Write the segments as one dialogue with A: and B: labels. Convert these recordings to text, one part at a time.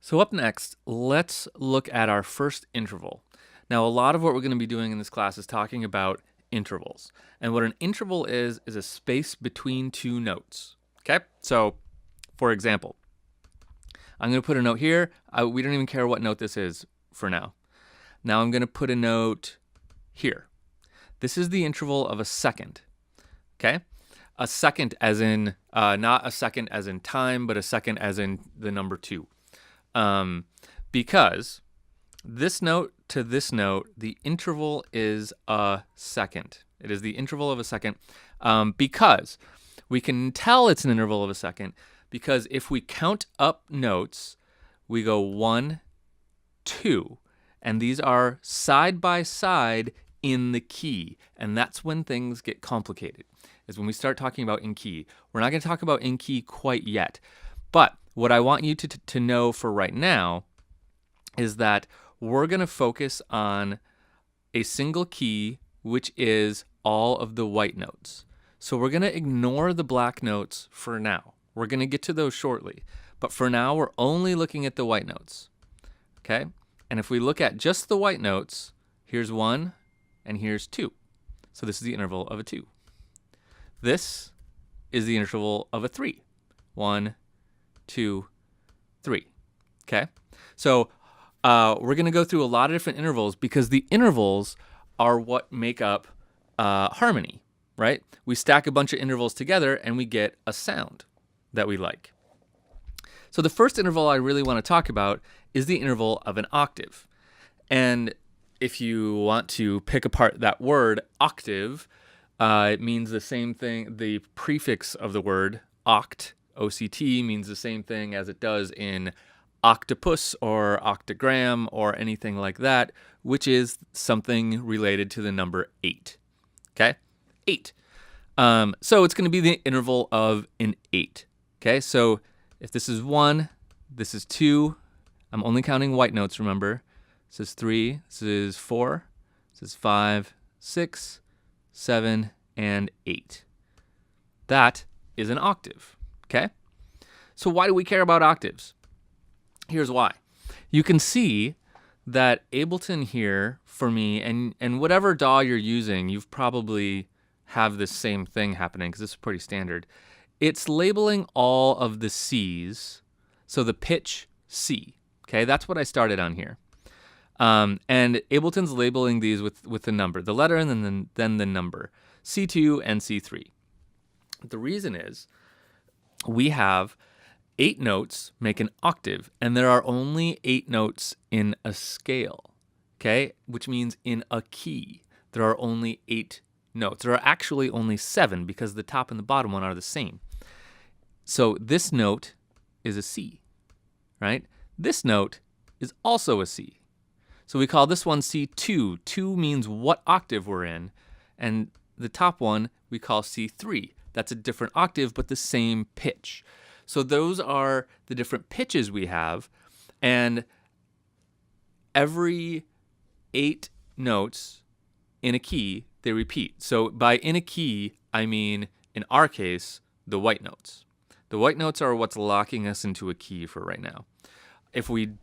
A: So up next, let's look at our first interval. Now, a lot of what we're going to be doing in this class is talking about intervals. And what an interval is a space between two notes. Okay? So, for example, I'm going to put a note here. We don't even care what note this is for now. Now I'm going to put a note here. This is the interval of a second. Okay? A second as in, not a second as in time, but a second as in the number 2. Because this note to this note, the interval is a second. It is the interval of a second because we can tell it's an interval of a second because if we count up notes, we go 1, 2, and these are side by side in the key, and that's when things get complicated, is when we start talking about in key. We're not going to talk about in key quite yet, but what I want you to know for right now is that we're going to focus on a single key, which is all of the white notes. So we're going to ignore the black notes for now. We're going to get to those shortly. But for now, we're only looking at the white notes. Okay? And if we look at just the white notes, here's 1 and here's 2. So this is the interval of a 2. This is the interval of a 3. 1, 2, 3. Okay? So we're going to go through a lot of different intervals because the intervals are what make up harmony, right? We stack a bunch of intervals together and we get a sound that we like. So the first interval I really want to talk about is the interval of an octave. And if you want to pick apart that word, octave, it means the same thing. The prefix of the word oct, OCT, means the same thing as it does in octopus or octagram or anything like that, which is something related to the number 8. Okay? 8. So it's going to be the interval of an 8. Okay? So if this is 1, this is 2. I'm only counting white notes, remember. This is 3. This is 4. This is 5, 6, 7, and 8. That is an octave. Okay? So why do we care about octaves? Here's why. You can see that Ableton here for me, and whatever DAW you're using, you've probably have this same thing happening because this is pretty standard. It's labeling all of the C's, so the pitch C. Okay, that's what I started on here. And Ableton's labeling these with the number, the letter and then the number, C2 and C3. The reason is we have 8 notes make an octave, and there are only 8 notes in a scale, okay? Which means in a key, there are only 8 notes. There are actually only 7 because the top and the bottom one are the same. So this note is a C, right? This note is also a C. So we call this one C2. 2 means what octave we're in, and the top one we call C3. That's a different octave, but the same pitch. So those are the different pitches we have, and every 8 notes in a key, they repeat. So by in a key, I mean, in our case, the white notes. The white notes are what's locking us into a key for right now. If we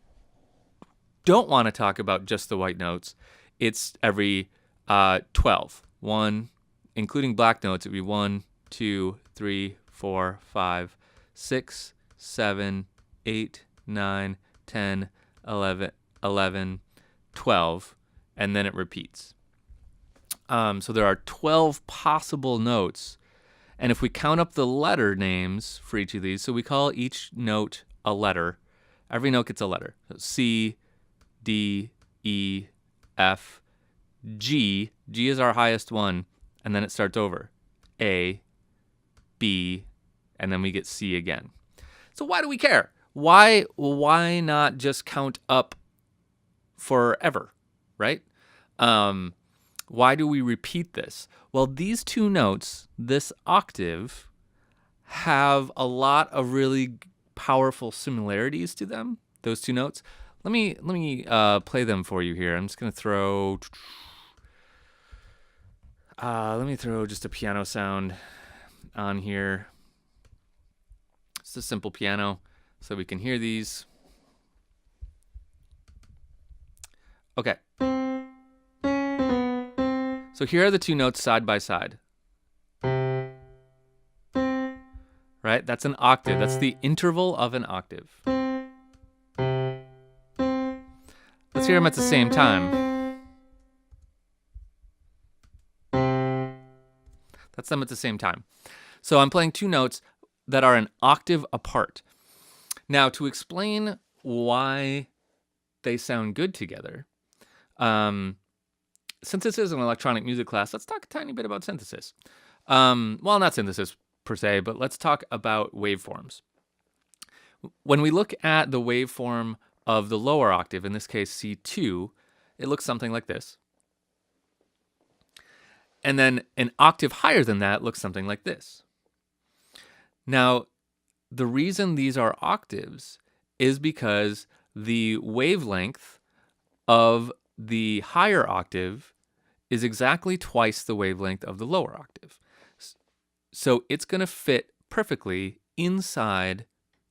A: don't want to talk about just the white notes, it's every 12. 1, including black notes, it'd be 1, 2, 3, 4, 5, 6, 7, 8, 9, 10, 11, 12, and then it repeats. So there are 12 possible notes, and if we count up the letter names for each of these, so we call each note a letter. Every note gets a letter. So C, D, E, F, G. G is our highest one, and then it starts over. A, B, and then we get C again. So why do we care? Why not just count up forever, right? Why do we repeat this? Well, these 2 notes, this octave, have a lot of really powerful similarities to them, those 2 notes. Let me play them for you here. I'm just going to throw... let me throw just a piano sound on here. It's a simple piano, so we can hear these. Okay. So here are the two notes side by side. Right? That's an octave. That's the interval of an octave. Let's hear them at the same time. That's them at the same time. So I'm playing two notes that are an octave apart. Now, to explain why they sound good together, since this is an electronic music class, let's talk a tiny bit about synthesis. Well, not synthesis per se, but let's talk about waveforms. When we look at the waveform of the lower octave, in this case C2, it looks something like this. And then an octave higher than that looks something like this. Now, the reason these are octaves is because the wavelength of the higher octave is exactly twice the wavelength of the lower octave. So it's going to fit perfectly inside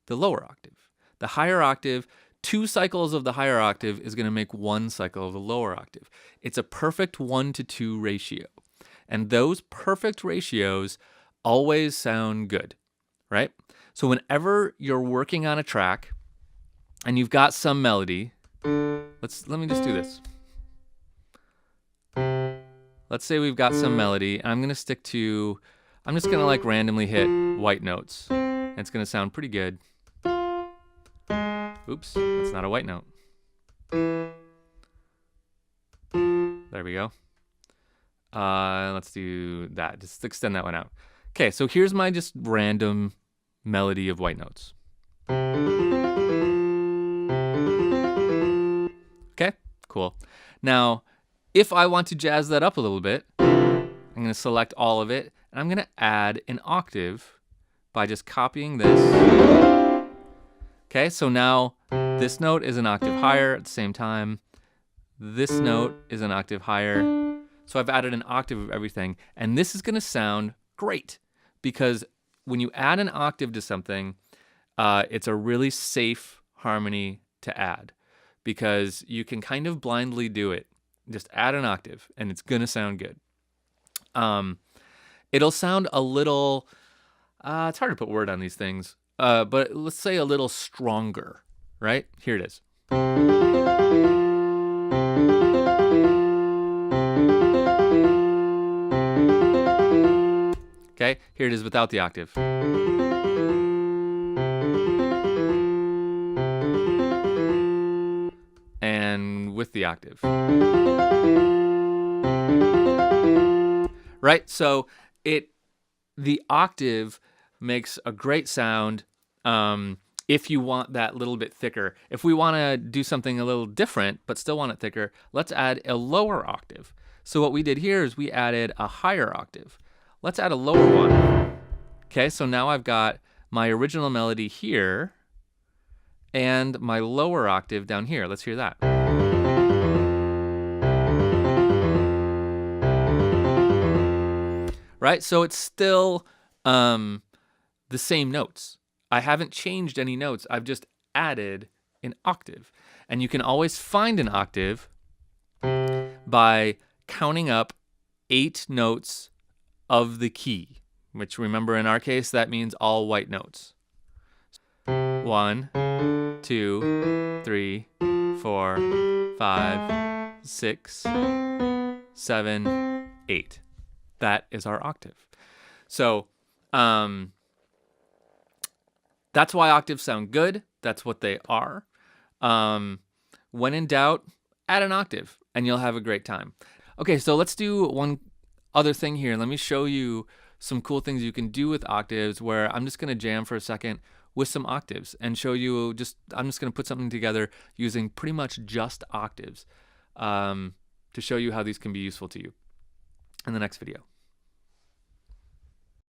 A: the lower octave. The higher octave, 2 cycles of the higher octave is going to make 1 cycle of the lower octave. It's a perfect 1-to-2 ratio. And those perfect ratios always sound good, right? So whenever you're working on a track and you've got some melody, let me just do this. Let's say we've got some melody, and I'm just gonna like randomly hit white notes. And it's gonna sound pretty good. Oops, that's not a white note. There we go. Let's do that. Just extend that one out. Okay, so here's my just random melody of white notes. Okay, cool. Now, if I want to jazz that up a little bit, I'm going to select all of it, and I'm going to add an octave by just copying this. Okay, so now this note is an octave higher at the same time. This note is an octave higher. So I've added an octave of everything, and this is going to sound great because when you add an octave to something, it's a really safe harmony to add because you can kind of blindly do it. Just add an octave, and it's going to sound good. It'll sound a little, it's hard to put word on these things, but let's say a little stronger, right? Here it is. Okay, here it is without the octave. And with the octave. Right, so the octave makes a great sound if you want that little bit thicker. If we want to do something a little different but still want it thicker, let's add a lower octave. So what we did here is we added a higher octave. Let's add a lower one. Okay, so now I've got my original melody here and my lower octave down here. Let's hear that. Right, so it's still the same notes. I haven't changed any notes. I've just added an octave. And you can always find an octave by counting up 8 notes of the key, which remember in our case, that means all white notes. 1, 2, 3, 4, 5, 6, 7, 8. That is our octave. So that's why octaves sound good. That's what they are. When in doubt, add an octave and you'll have a great time. Okay, so let's do one other thing here. Let me show you some cool things you can do with octaves where I'm just going to jam for a second with some octaves and show you I'm just going to put something together using pretty much just octaves to show you how these can be useful to you in the next video.